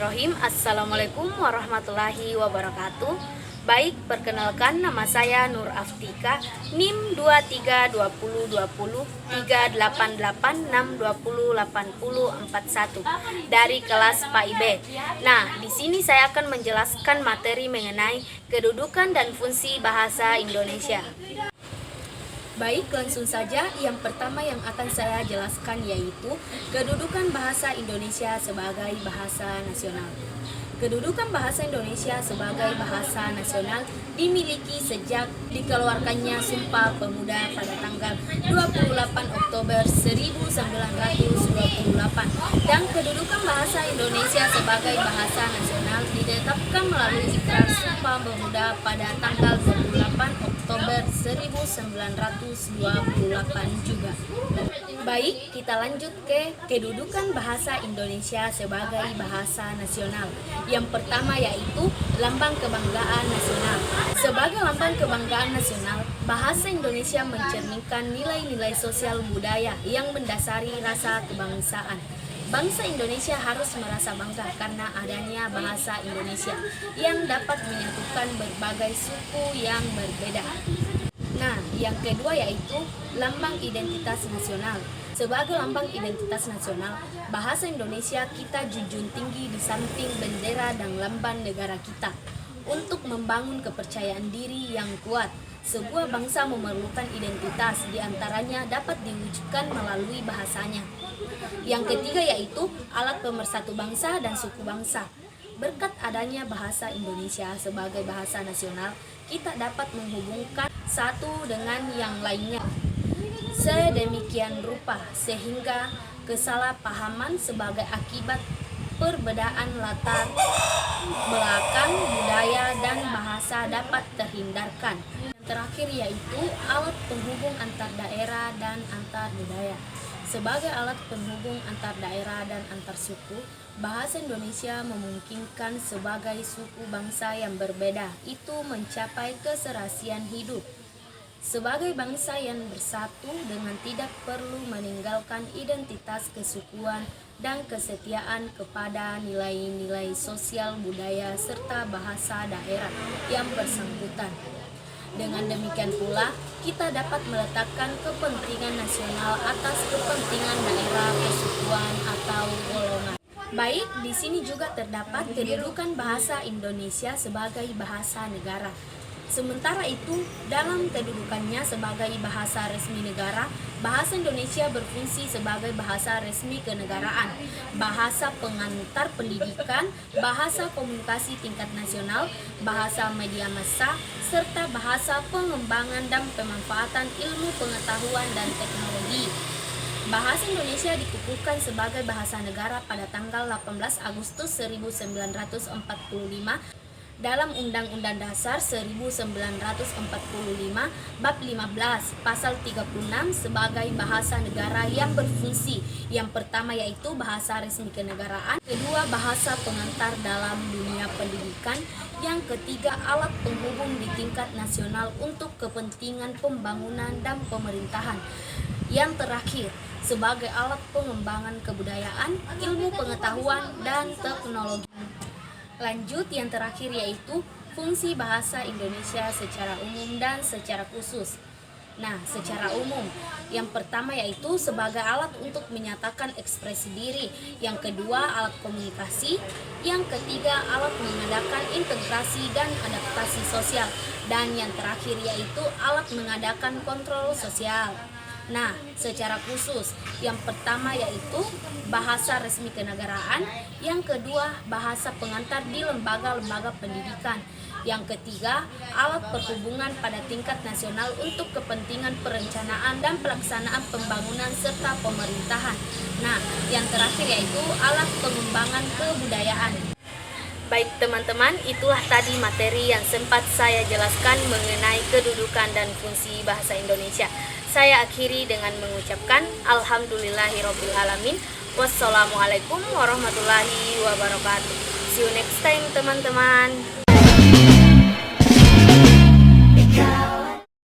Bismillahirrahmanirrahim. Assalamualaikum warahmatullahi wabarakatuh. Baik, perkenalkan nama saya Nur Aftika, NIM 23203886208041 dari kelas PAIB. Nah, di sini saya akan menjelaskan materi mengenai kedudukan dan fungsi bahasa Indonesia. Baik, langsung saja. Yang pertama yang akan saya jelaskan yaitu kedudukan bahasa Indonesia sebagai bahasa nasional. Kedudukan bahasa Indonesia sebagai bahasa nasional dimiliki sejak dikeluarkannya Sumpah Pemuda pada tanggal 28 Oktober 1928 dan kedudukan bahasa Indonesia sebagai bahasa nasional ditetapkan melalui Ikrar Sumpah Pemuda pada tanggal 28 Oktober 1928 juga. Baik, kita lanjut ke kedudukan bahasa Indonesia sebagai bahasa nasional. Yang pertama yaitu lambang kebanggaan nasional. Sebagai lambang kebanggaan nasional, bahasa Indonesia mencerminkan nilai-nilai sosial budaya yang mendasari rasa kebangsaan. Bangsa Indonesia harus merasa bangga karena adanya bahasa Indonesia yang dapat menyatukan berbagai suku yang berbeda. Nah, yang kedua yaitu lambang identitas nasional. Sebagai lambang identitas nasional, bahasa Indonesia kita junjung tinggi di samping bendera dan lambang negara kita. Untuk membangun kepercayaan diri yang kuat, sebuah bangsa memerlukan identitas, diantaranya dapat diwujudkan melalui bahasanya. Yang ketiga yaitu alat pemersatu bangsa dan suku bangsa. Berkat adanya bahasa Indonesia sebagai bahasa nasional, kita dapat menghubungkan satu dengan yang lainnya sedemikian rupa sehingga kesalahpahaman sebagai akibat perbedaan latar belakang budaya dan bahasa dapat terhindarkan. Yang terakhir yaitu alat penghubung antar daerah dan antar budaya. Sebagai alat penghubung antar daerah dan antar suku, bahasa Indonesia memungkinkan sebagai suku bangsa yang berbeda itu mencapai keserasian hidup. Sebagai bangsa yang bersatu dengan tidak perlu meninggalkan identitas kesukuan dan kesetiaan kepada nilai-nilai sosial budaya serta bahasa daerah yang bersangkutan. Dengan demikian pula, kita dapat meletakkan kepentingan nasional atas kepentingan daerah, kesukuan, atau golongan. Baik, di sini juga terdapat kedudukan bahasa Indonesia sebagai bahasa negara. Sementara itu, dalam kedudukannya sebagai bahasa resmi negara, bahasa Indonesia berfungsi sebagai bahasa resmi kenegaraan, bahasa pengantar pendidikan, bahasa komunikasi tingkat nasional, bahasa media massa, serta bahasa pengembangan dan pemanfaatan ilmu pengetahuan dan teknologi. Bahasa Indonesia dikukuhkan sebagai bahasa negara pada tanggal 18 Agustus 1945 dalam Undang-Undang Dasar 1945 Bab 15 Pasal 36 sebagai bahasa negara yang berfungsi. Yang pertama yaitu bahasa resmi kenegaraan, kedua bahasa pengantar dalam dunia pendidikan, yang ketiga alat penghubung di tingkat nasional untuk kepentingan pembangunan dan pemerintahan, yang terakhir sebagai alat pengembangan kebudayaan, ilmu pengetahuan, dan teknologi. Lanjut, yang terakhir yaitu fungsi bahasa Indonesia secara umum dan secara khusus. Nah, secara umum, yang pertama yaitu sebagai alat untuk menyatakan ekspresi diri, yang kedua alat komunikasi, yang ketiga alat mengadakan integrasi dan adaptasi sosial, dan yang terakhir yaitu alat mengadakan kontrol sosial. Nah, secara khusus, yang pertama yaitu bahasa resmi kenegaraan, yang kedua bahasa pengantar di lembaga-lembaga pendidikan, yang ketiga alat perhubungan pada tingkat nasional untuk kepentingan perencanaan dan pelaksanaan pembangunan serta pemerintahan. Nah, yang terakhir yaitu alat pengembangan kebudayaan. Baik teman-teman, itulah tadi materi yang sempat saya jelaskan mengenai kedudukan dan fungsi bahasa Indonesia. Saya akhiri dengan mengucapkan Alhamdulillahirobbilalamin. Wassalamualaikum warahmatullahi wabarakatuh. See you next time teman-teman.